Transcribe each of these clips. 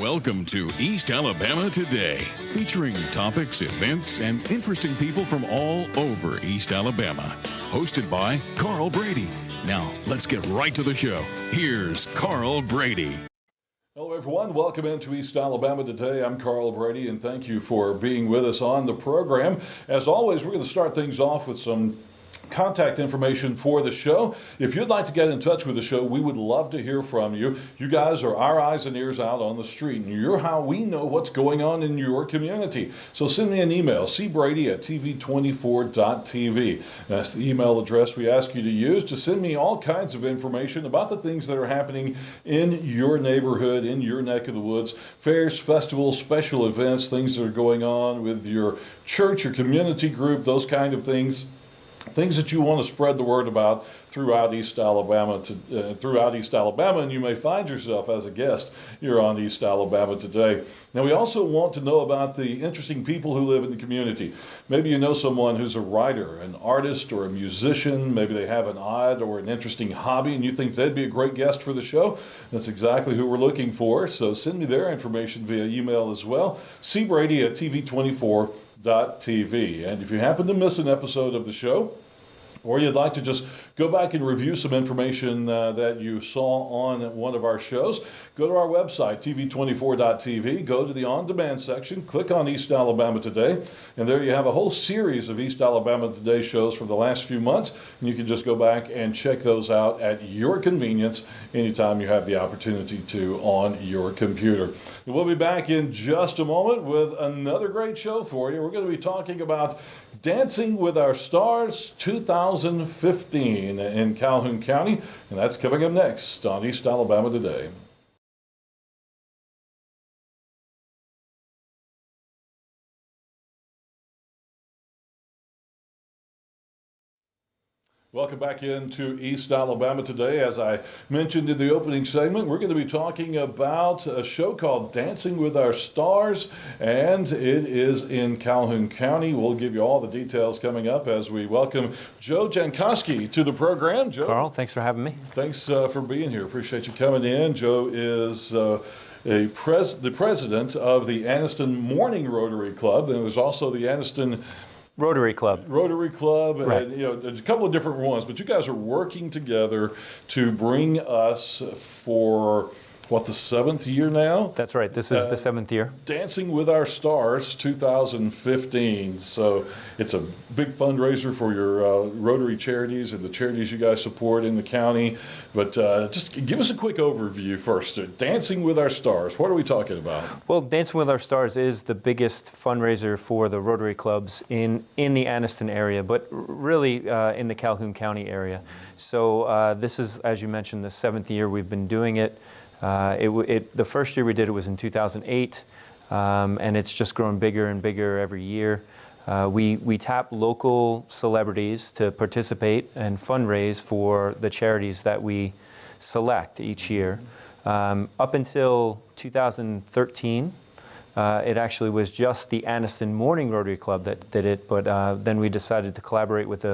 Welcome to East Alabama Today, featuring topics, events, and interesting people from all over East Alabama. Hosted by Carl Brady. Now, let's get right to the show. Here's Carl Brady. Hello, everyone. Welcome into East Alabama Today. I'm Carl Brady, and thank you for being with us on the program. As always, we're going to start things off with some contact information for the show. If you'd like to get in touch with the show, we would love to hear from you. You guys are our eyes and ears out on the street, and you're how we know what's going on in your community. So send me an email, cbrady@tv24.tv. That's the email address we ask you to use to send me all kinds of information about the things that are happening in your neighborhood, in your neck of the woods, fairs, festivals, special events, things that are going on with your church, your community group, those kind of things. Things that you want to spread the word about throughout East Alabama, and you may find yourself as a guest here on East Alabama Today. Now, we also want to know about the interesting people who live in the community. Maybe you know someone who's a writer, an artist, or a musician. Maybe they have an odd or an interesting hobby, and you think they'd be a great guest for the show. That's exactly who we're looking for. So send me their information via email as well, cbrady@tv24.tv. And if you happen to miss an episode of the show, or you'd like to just go back and review some information that you saw on one of our shows, go to our website, tv24.tv, go to the on-demand section, click on East Alabama Today, and there you have a whole series of East Alabama Today shows from the last few months, and you can just go back and check those out at your convenience anytime you have the opportunity to on your computer. And we'll be back in just a moment with another great show for you. We're going to be talking about Dancing with Our Stars 2015 in Calhoun County, and that's coming up next on East Alabama Today. Welcome back into East Alabama Today. As I mentioned in the opening segment, we're going to be talking about a show called Dancing with Our Stars, and it is in Calhoun County. We'll give you all the details coming up as we welcome Joe Jankoski to the program. Joe, Carl, thanks for having me. Thanks for being here. Appreciate you coming in. Joe is the president of the Anniston Morning Rotary Club, and there's also the Anniston Rotary Club, right. And there's a couple of different ones, but you guys are working together to bring us for the 7th year now? That's right. This is the 7th year. Dancing with Our Stars 2015. So it's a big fundraiser for your Rotary charities and the charities you guys support in the county. But just give us a quick overview first. Dancing with Our Stars, what are we talking about? Well, Dancing with Our Stars is the biggest fundraiser for the Rotary clubs in the Anniston area, but really in the Calhoun County area. So this is, as you mentioned, the 7th year we've been doing it. The first year we did it was in 2008, and it's just grown bigger and bigger every year. We tap local celebrities to participate and fundraise for the charities that we select each year. Up until 2013, it actually was just the Anniston Morning Rotary Club that did it, but then we decided to collaborate with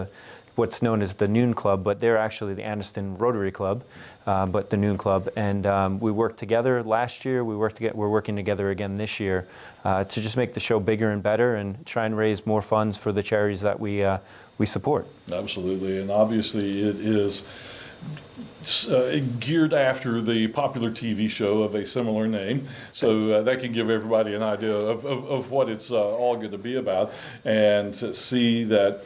what's known as the Noon Club, but they're actually the Anniston Rotary Club, but the Noon Club. And we worked together last year. We're working together again this year to just make the show bigger and better and try and raise more funds for the charities that we support. Absolutely, and obviously it is geared after the popular TV show of a similar name, so that can give everybody an idea of what it's all going to be about, and to see that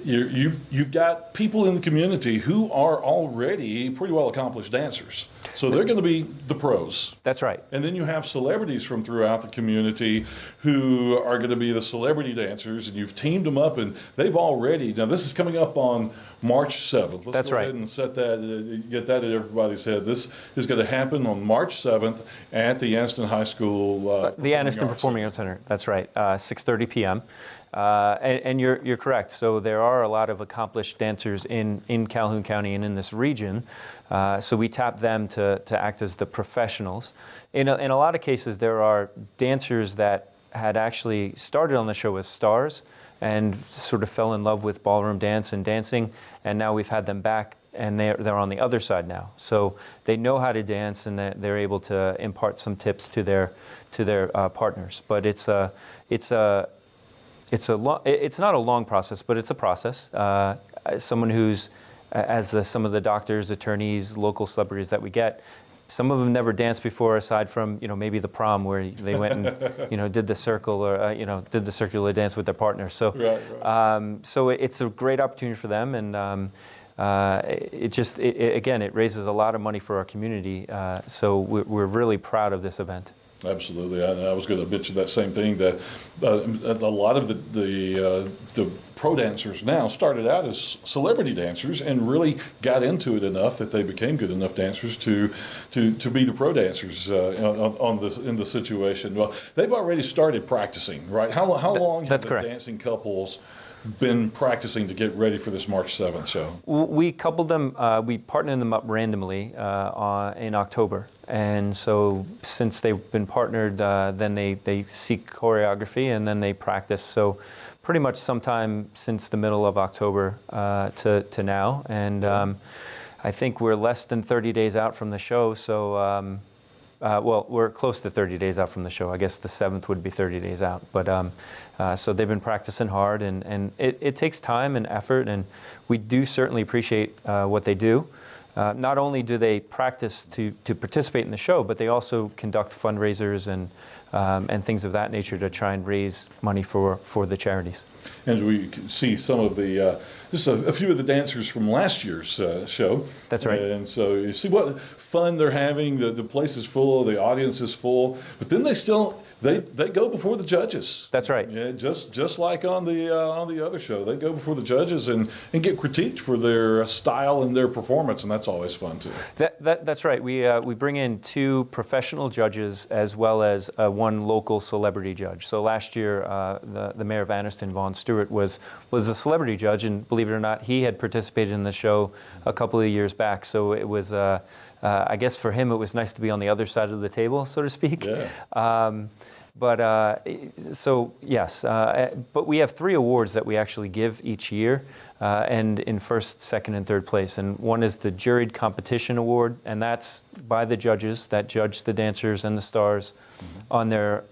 you've got people in the community who are already pretty well accomplished dancers. So they're going to be the pros. That's right. And then you have celebrities from throughout the community who are going to be the celebrity dancers, and you've teamed them up, and they've already, now this is coming up on March 7th. Let's go ahead and set that, get that in everybody's head. This is going to happen on March 7th at the Anniston High School. The Anniston Performing Arts Center. That's right, 6:30 p.m. And you're correct. So there are a lot of accomplished dancers in Calhoun County and in this region. So we tap them to act as the professionals. In a lot of cases, there are dancers that had actually started on the show as stars and sort of fell in love with ballroom dance and dancing, and now we've had them back and they're on the other side now. So they know how to dance, and they're able to impart some tips to their partners. But it's not a long process, but it's a process. Someone who's, some of the doctors, attorneys, local celebrities that we get, some of them never danced before, aside from maybe the prom where they went and did the circle, or did the circular dance with their partner. So right. So it's a great opportunity for them, and it raises a lot of money for our community. So we're really proud of this event. Absolutely. I was going to mention that same thing, that a lot of the pro dancers now started out as celebrity dancers and really got into it enough that they became good enough dancers to be the pro dancers in the situation. Well, they've already started practicing, right? How long have the dancing couples been practicing to get ready for this March 7th show? We coupled them, we partnered them up randomly in October. And so since they've been partnered, then they seek choreography and then they practice. So pretty much sometime since the middle of October to now. And I think we're less than 30 days out from the show. So, well, we're close to 30 days out from the show. I guess the 7th would be 30 days out. But so they've been practicing hard, and it takes time and effort, and we do certainly appreciate what they do. Not only do they practice to participate in the show, but they also conduct fundraisers and things of that nature to try and raise money for the charities. And we can see some of the, just a few of the dancers from last year's show. That's right. And so you see what fun they're having. The place is full, the audience is full, but then they still, they go before the judges. That's right. Yeah, just like on the other show, they go before the judges and get critiqued for their style and their performance, and that's always fun too. That's right. We bring in 2 professional judges as well as 1 local celebrity judge. So last year, the mayor of Anniston, Vaughn Stewart, was a celebrity judge, and believe it or not, he had participated in the show a couple of years back. So it was, I guess for him, it was nice to be on the other side of the table, so to speak. Yeah. So yes, but we have 3 awards that we actually give each year, and in 1st, 2nd, and 3rd place. And one is the Juried Competition Award, and that's by the judges that judge the dancers and the stars on their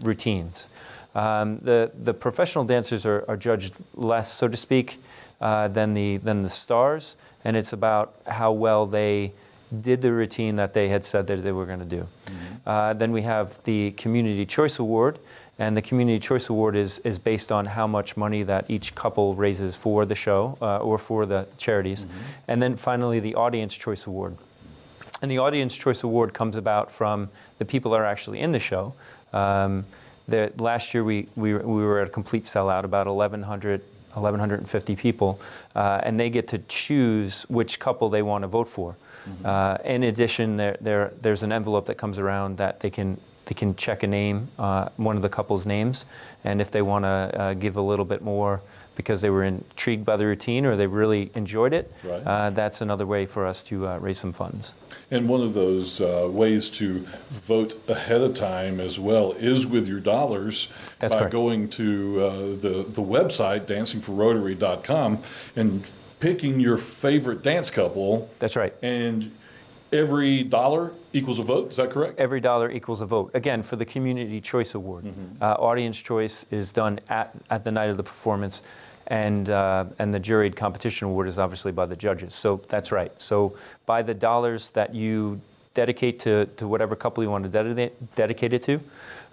routines. The professional dancers are judged less, so to speak, than the stars, and it's about how well they did the routine that they had said that they were going to do. Then we have the Community Choice Award, and the Community Choice Award is based on how much money that each couple raises for the show or for the charities. And then finally the Audience Choice Award. And the Audience Choice Award comes about from the people that are actually in the show. Last year we were at a complete sellout, about 1,150 people, and they get to choose which couple they want to vote for. In addition, there's an envelope that comes around that they can check a name, one of the couple's names, and if they want to give a little bit more because they were intrigued by the routine or they really enjoyed it, right. That's another way for us to raise some funds. And one of those ways to vote ahead of time as well is with your dollars. That's by correct. Going to the website, dancingforrotary.com, and picking your favorite dance couple. That's right. And every dollar equals a vote, is that correct? Every dollar equals a vote. Again, for the Community Choice Award. Audience choice is done at the night of the performance, and the Juried Competition Award is obviously by the judges. So that's right. So by the dollars that you dedicate to whatever couple you want to dedicate it to,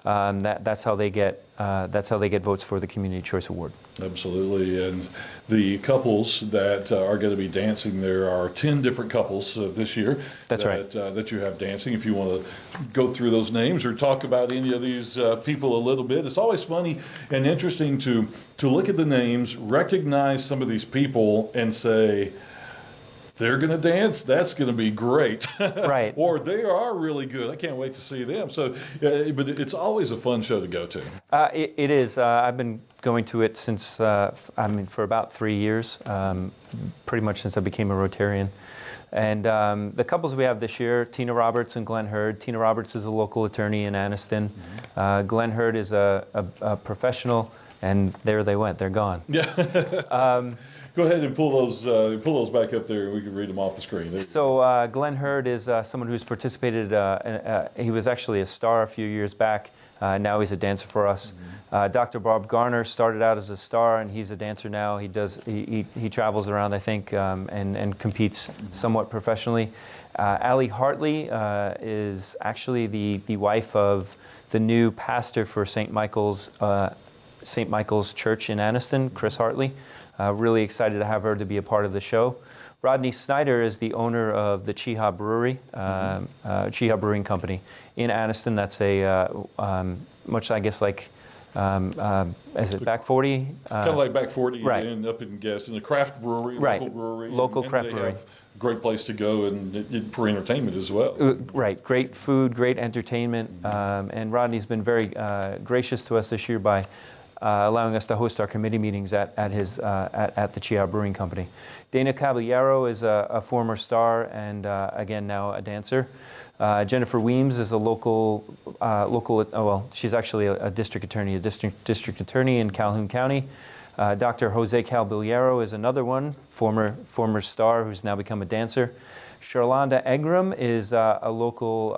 that's how they get votes for the Community Choice Award. Absolutely, and the couples that are going to be dancing, there are 10 different couples this year. That's right. That you have dancing. If you want to go through those names or talk about any of these people a little bit, it's always funny and interesting to look at the names, recognize some of these people, and say, they're going to dance, that's going to be great. Right. Or they are really good, I can't wait to see them. So, but it's always a fun show to go to. It is. I've been going to it since, for about 3 years, pretty much since I became a Rotarian. And the couples we have this year, Tina Roberts and Glenn Hurd. Tina Roberts is a local attorney in Anniston. Glenn Hurd is a professional, and there they went, they're gone. Yeah. Go ahead and pull those back up there, and we can read them off the screen. So Glenn Hurd is someone who's participated. He was actually a star a few years back. Now he's a dancer for us. Dr. Bob Garner started out as a star, and he's a dancer now. He travels around, I think, and competes somewhat professionally. Allie Hartley is actually the wife of the new pastor for St. Michael's Church in Anniston, Chris Hartley. Really excited to have her to be a part of the show. Rodney Snyder is the owner of the Cheeha Brewery, Cheeha Brewing Company in Anniston. That's a much, I guess, like is it Back 40? Kind of like Back 40, right. And up in Gaston, a craft brewery, right. local brewery, local and craft they brewery. Have a great place to go and for entertainment as well. Right, great food, great entertainment, and Rodney's been very gracious to us this year by allowing us to host our committee meetings at the Cheeha Brewing Company. Dana Caballero is a former star and again now a dancer. Jennifer Weems is a local, she's actually a district attorney in Calhoun County. Dr. Jose Caballero is another one, former star who's now become a dancer. Charlanda Egram is a local,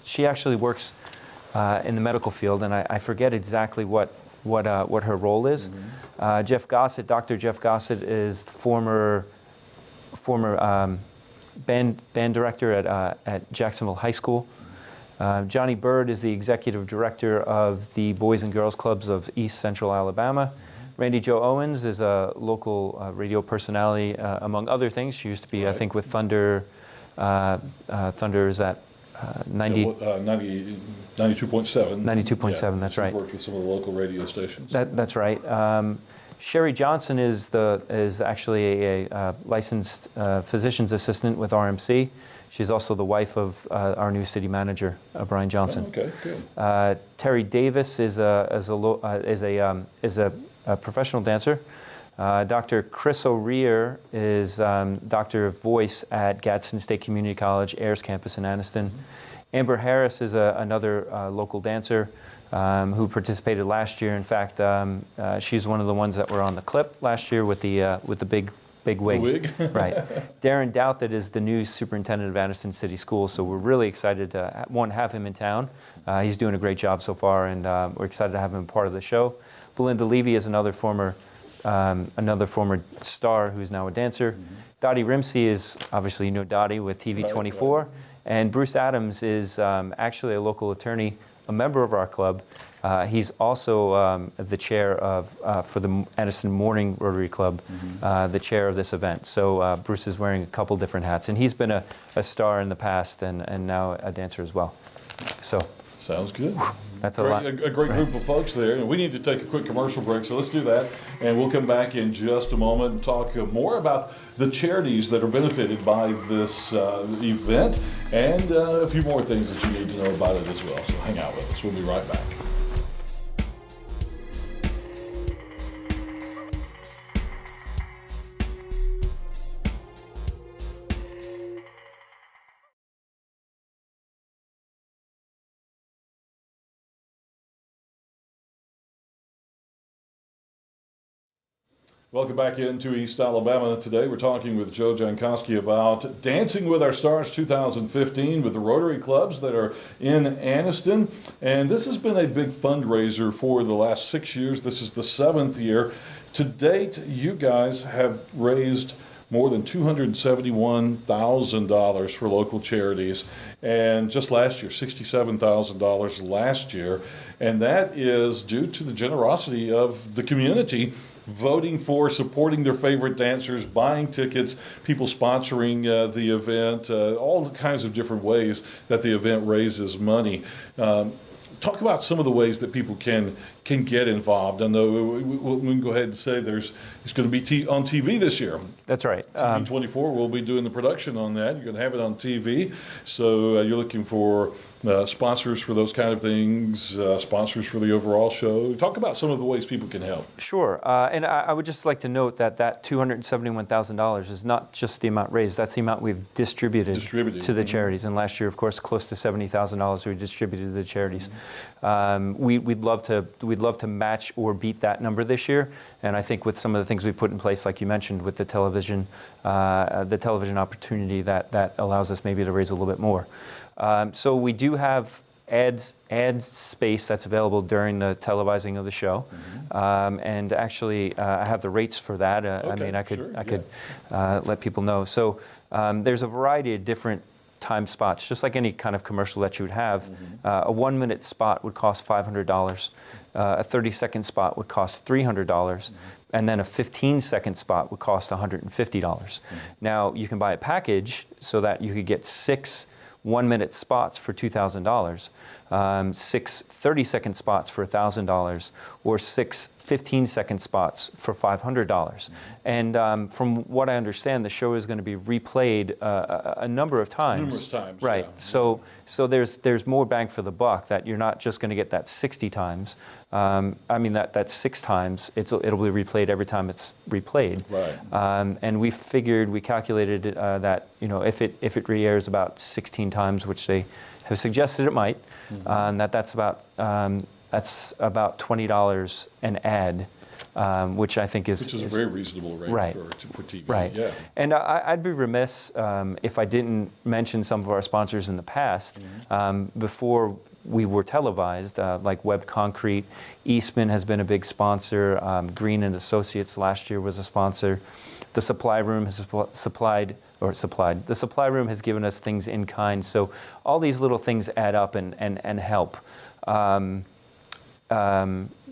she actually works in the medical field, and I forget exactly what her role is. Jeff Gossett, Dr. Jeff Gossett is former band director at Jacksonville High School. Johnny Bird is the executive director of the Boys and Girls Clubs of East Central Alabama. Randy Joe Owens is a local radio personality, among other things. She used to be, right. I think, with Thunder. Thunder is at 92.7. 92.7, yeah, that's right. Worked with some of the local radio stations. That's right. Sherry Johnson is actually a licensed physician's assistant with RMC. She's also the wife of our new city manager, Brian Johnson. Oh, okay, good. Terry Davis is a professional dancer. Dr. Chris O'Rear is Doctor of Voice at Gadsden State Community College, Ayers campus in Anniston. Amber Harris is another local dancer who participated last year. In fact, she's one of the ones that were on the clip last year with the big wig. The wig? Right. Darren Douthit is the new superintendent of Anniston City Schools, so we're really excited to have him in town. He's doing a great job so far, and we're excited to have him part of the show. Belinda Levy is another former star who's now a dancer. Dottie Rimsey is, obviously you know Dottie with TV24. Right. And Bruce Adams is actually a local attorney, a member of our club. He's also the chair for the Anniston Morning Rotary Club, the chair of this event. So Bruce is wearing a couple different hats, and he's been a star in the past and now a dancer as well. So sounds good. That's a lot. A great group of folks there. And we need to take a quick commercial break, so let's do that. And we'll come back in just a moment and talk more about the charities that are benefited by this event and a few more things that you need to know about it as well. So hang out with us. We'll be right back. Welcome back into East Alabama. Today we're talking with Joe Jankoski about Dancing with Our Stars 2015 with the Rotary Clubs that are in Anniston. And this has been a big fundraiser for the last 6 years. This is the 7th year. To date, you guys have raised more than $271,000 for local charities. And just last year, $67,000 last year. And that is due to the generosity of the community voting for, supporting their favorite dancers, buying tickets, people sponsoring the event, all kinds of different ways that the event raises money. Talk about some of the ways that people can get involved. I know we can go ahead and say it's going to be on TV this year. That's right. TV24 will be doing the production on that. You're going to have it on TV. So you're looking for sponsors for those kind of things, sponsors for the overall show. Talk about some of the ways people can help. Sure. And I would just like to note that $271,000 is not just the amount raised. That's the amount we've distributed to the charities. And last year, of course, close to $70,000 we distributed to the charities. We'd love we'd love to match or beat that number this year. And I think with some of the things we put in place, like you mentioned, with the television opportunity, that allows us maybe to raise a little bit more. So we do have ad space that's available during the televising of the show, and actually I have the rates for that. I mean, I could let people know. So there's a variety of different time spots, just like any kind of commercial that you would have. A 1-minute spot would cost $500. A 30-second spot would cost $300. And then a 15-second spot would cost $150. Now, you can buy a package so that you could get 6 1-minute spots for $2,000, 6 30-second spots for $1,000, or 6 15-second spots for $500. And from what I understand, the show is going to be replayed a number of times. Numerous times. Right. Yeah. So there's more bang for the buck, that you're not just going to get that 60 times. I mean, that's 6 times. It'll be replayed every time it's replayed. Right. And we calculated that, you know, if it re-airs about 16 times, which they have suggested it might, that's about $20 an ad, which I think is a very reasonable rate right, for TV. Right. Yeah. And I'd be remiss if I didn't mention some of our sponsors in the past. Before we were televised, like Web Concrete. Eastman has been a big sponsor. Green and Associates last year was a sponsor. The Supply Room has the Supply Room has given us things in kind. So all these little things add up and help.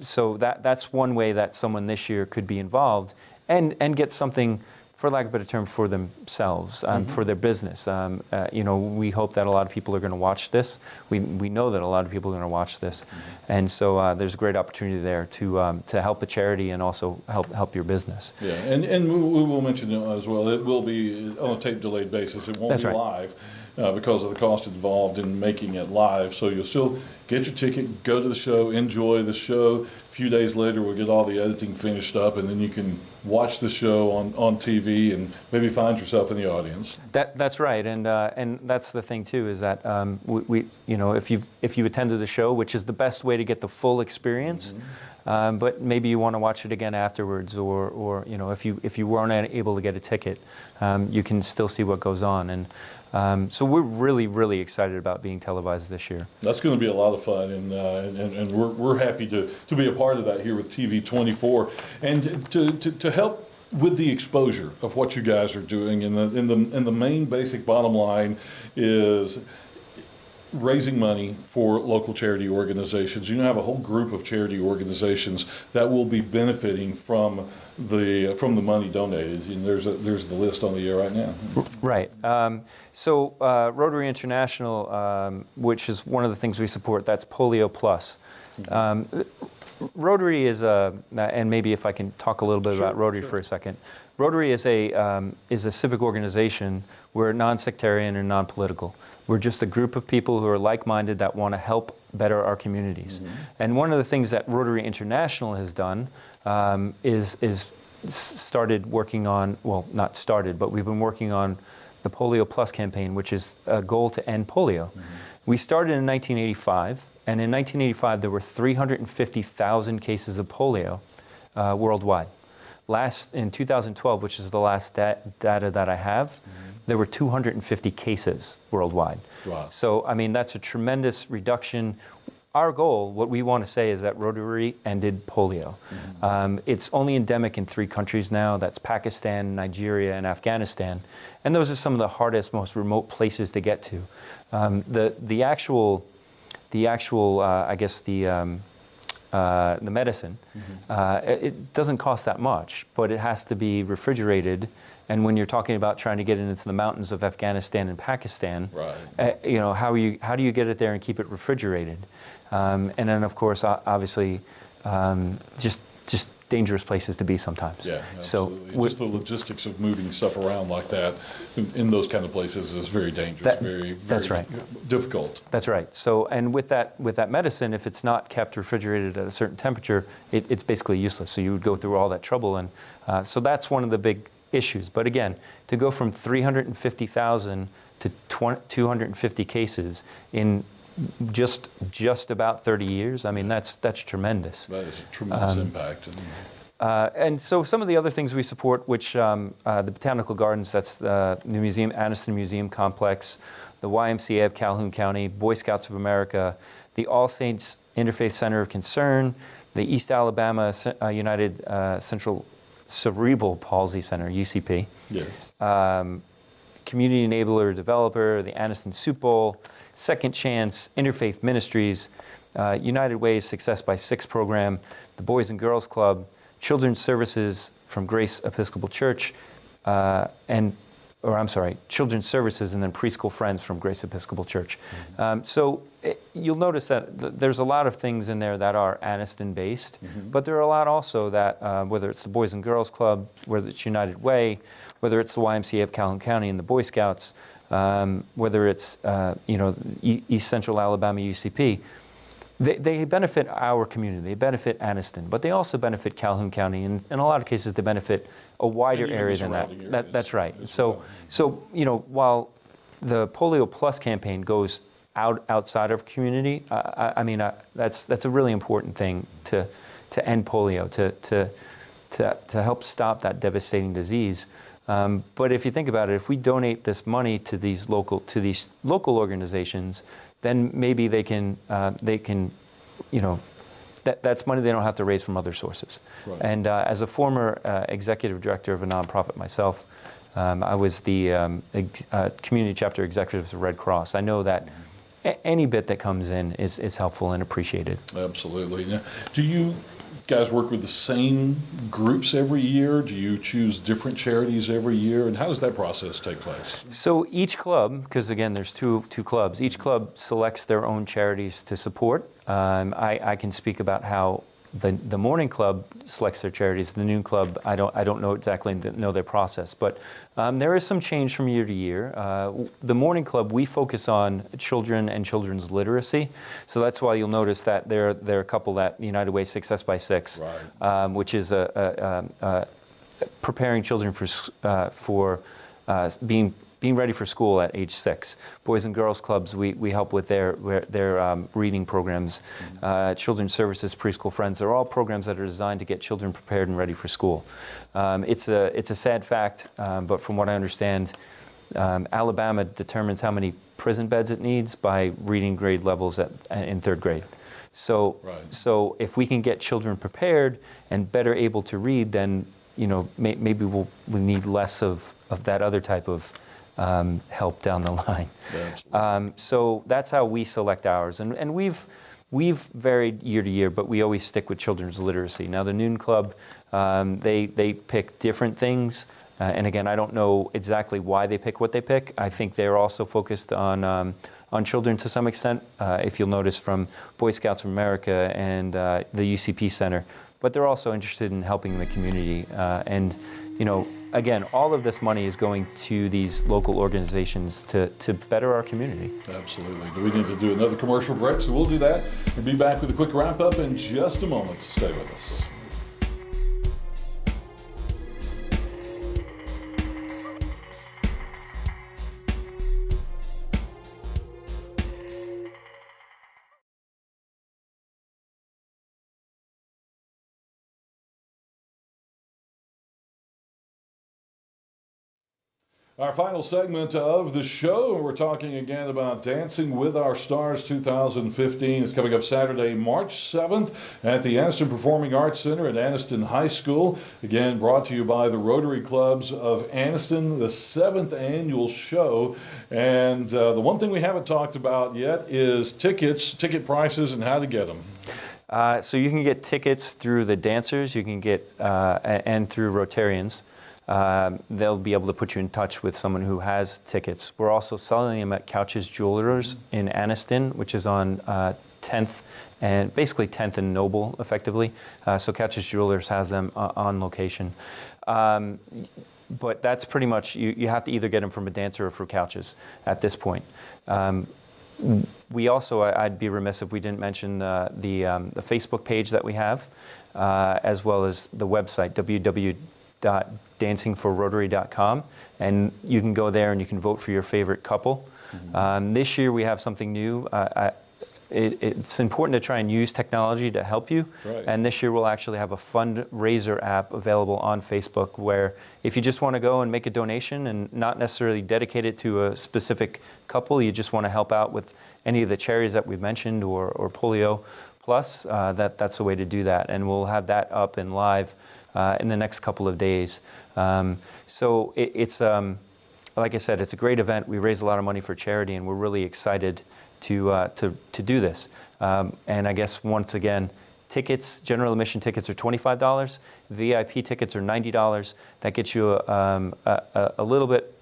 So that's one way that someone this year could be involved and get something, for lack of a better term, for themselves, for their business. You know, we hope that a lot of people are going to watch this. We know that a lot of people are going to watch this, and so there's a great opportunity there to help a charity and also help your business. Yeah, and we will mention as well, it will be on a tape delayed basis. It won't be live. Because of the cost involved in making it live. So you'll still get your ticket, go to the show, enjoy the show. A few days later, we'll get all the editing finished up, and then you can watch the show on TV and maybe find yourself in the audience. That's right, and that's the thing too, is that we you know, if you attended the show, which is the best way to get the full experience. But maybe you want to watch it again afterwards, or you know, if you weren't able to get a ticket, you can still see what goes on. And so we're really excited about being televised this year. That's going to be a lot of fun, and we're happy to be a part of that here with TV 24, and to help with the exposure of what you guys are doing. And the main basic bottom line is raising money for local charity organizations. You have a whole group of charity organizations that will be benefiting from the money donated, and there's the list on the air right now. Right. So Rotary International, which is one of the things we support, that's Polio Plus. Rotary is and maybe if I can talk a little bit about Rotary for a second. Rotary is a civic organization. We're non-sectarian and non-political. We're just a group of people who are like-minded that want to help better our communities. And one of the things that Rotary International has done is started working on, well, not started, but we've been working on the Polio Plus campaign, which is a goal to end polio. We started in 1985, and in 1985 there were 350,000 cases of polio worldwide. In 2012, which is the last data that I have, there were 250 cases worldwide. Wow. So, I mean, that's a tremendous reduction. Our goal, what we want to say, is that Rotary ended polio. It's only endemic in 3 countries now. That's Pakistan, Nigeria, and Afghanistan. And those are some of the hardest, most remote places to get to. The actual, I guess the medicine, it doesn't cost that much, but it has to be refrigerated. And when you're talking about trying to get it into the mountains of Afghanistan and Pakistan, you know, how do you get it there and keep it refrigerated? And then, of course, obviously, just dangerous places to be sometimes. Yeah, absolutely. So just the logistics of moving stuff around like that in those kind of places is very dangerous, very that's right. difficult. That's right. So, and with that medicine, if it's not kept refrigerated at a certain temperature, it's basically useless. So you would go through all that trouble, and so that's one of the big issues. But again, to go from 350,000 to 250 cases in just about 30 years. I mean, that's tremendous. That is a tremendous impact. And so some of the other things we support, which the Botanical Gardens, that's the museum, Anniston Museum Complex, the YMCA of Calhoun County, Boy Scouts of America, the All Saints Interfaith Center of Concern, the East Alabama United Central Cerebral Palsy Center, UCP. Yes. Community Enabler Developer, the Anniston Soup Bowl, Second Chance, Interfaith Ministries, United Way's Success by Six program, the Boys and Girls Club, Children's Services from Grace Episcopal Church, Children's Services and then Preschool Friends from Grace Episcopal Church. You'll notice that there's a lot of things in there that are Anniston based, but there are a lot also that, whether it's the Boys and Girls Club, whether it's United Way, whether it's the YMCA of Calhoun County and the Boy Scouts, whether it's East Central Alabama UCP, they benefit our community. They benefit Anniston, but they also benefit Calhoun County, and in a lot of cases they benefit a wider area than that. That's right. So while the Polio Plus campaign goes outside of community, that's a really important thing to end polio, to help stop that devastating disease. But if you think about it, if we donate this money to these local organizations, then maybe they can that's money they don't have to raise from other sources. Right. And as a former executive director of a nonprofit myself, I was the community chapter executive of Red Cross. I know that any bit that comes in is helpful and appreciated. Absolutely. Now, do you guys work with the same groups every year? Do you choose different charities every year? And how does that process take place? So each club, because again, there's two clubs, each club selects their own charities to support. I can speak about how the morning club selects their charities. The noon club, I don't know exactly know their process, but there is some change from year to year. The morning club, we focus on children and children's literacy, so that's why you'll notice that there are a couple that United Way Success by Six, right. Which is preparing children for being ready for school at age 6. Boys and Girls Clubs, we help with their reading programs. Children's Services, Preschool Friends, they're all programs that are designed to get children prepared and ready for school. It's a sad fact, but from what I understand, Alabama determines how many prison beds it needs by reading grade levels in 3rd grade. So, right. So if we can get children prepared and better able to read, then maybe we need less of that other type of help down the line. So that's how we select ours, and we've varied year to year, but we always stick with children's literacy. Now the Noon Club, they pick different things, and again, I don't know exactly why they pick what they pick. I think they're also focused on children to some extent, if you'll notice from Boy Scouts of America and the UCP Center, but they're also interested in helping the community, and again, all of this money is going to these local organizations to better our community. Absolutely. Do we need to do another commercial break? So we'll do that. We'll be back with a quick wrap-up in just a moment. Stay with us. Our final segment of the show, we're talking again about Dancing with Our Stars 2015. It's coming up Saturday, March 7th at the Anniston Performing Arts Center at Anniston High School. Again, brought to you by the Rotary Clubs of Anniston, the 7th annual show. And the one thing we haven't talked about yet is ticket prices, and how to get them. So you can get tickets through the dancers, you can get, and through Rotarians. They'll be able to put you in touch with someone who has tickets. We're also selling them at Couch's Jewelers in Anniston, which is on 10th and basically 10th and Noble, effectively. So Couch's Jewelers has them on location. But that's pretty much, you have to either get them from a dancer or from Couch's at this point. We also, I'd be remiss if we didn't mention the Facebook page that we have, as well as the website, www.dancingforrotary.com, and you can go there and you can vote for your favorite couple. This year we have something new. it's important to try and use technology to help you. Right. And this year we'll actually have a fundraiser app available on Facebook where if you just want to go and make a donation and not necessarily dedicate it to a specific couple, you just want to help out with any of the charities that we've mentioned or Polio Plus, that's the way to do that. And we'll have that up and live in the next couple of days. So it's, like I said, it's a great event. We raise a lot of money for charity, and we're really excited to do this. And I guess once again, tickets, general admission tickets are $25. VIP tickets are $90. That gets you a little bit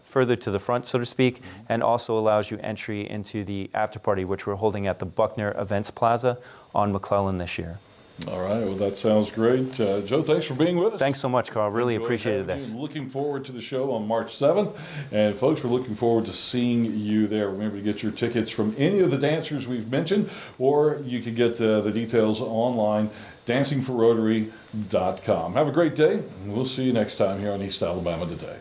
further to the front, so to speak, and also allows you entry into the after party, which we're holding at the Buckner Events Plaza on McClellan this year. All right, well, that sounds great. Joe, thanks for being with us. Thanks so much, Carl. Really Enjoyed appreciated having this. you. Looking forward to the show on March 7th. And folks, we're looking forward to seeing you there. Remember to get your tickets from any of the dancers we've mentioned, or you can get the details online, dancingforrotary.com. Have a great day, and we'll see you next time here on East Alabama Today.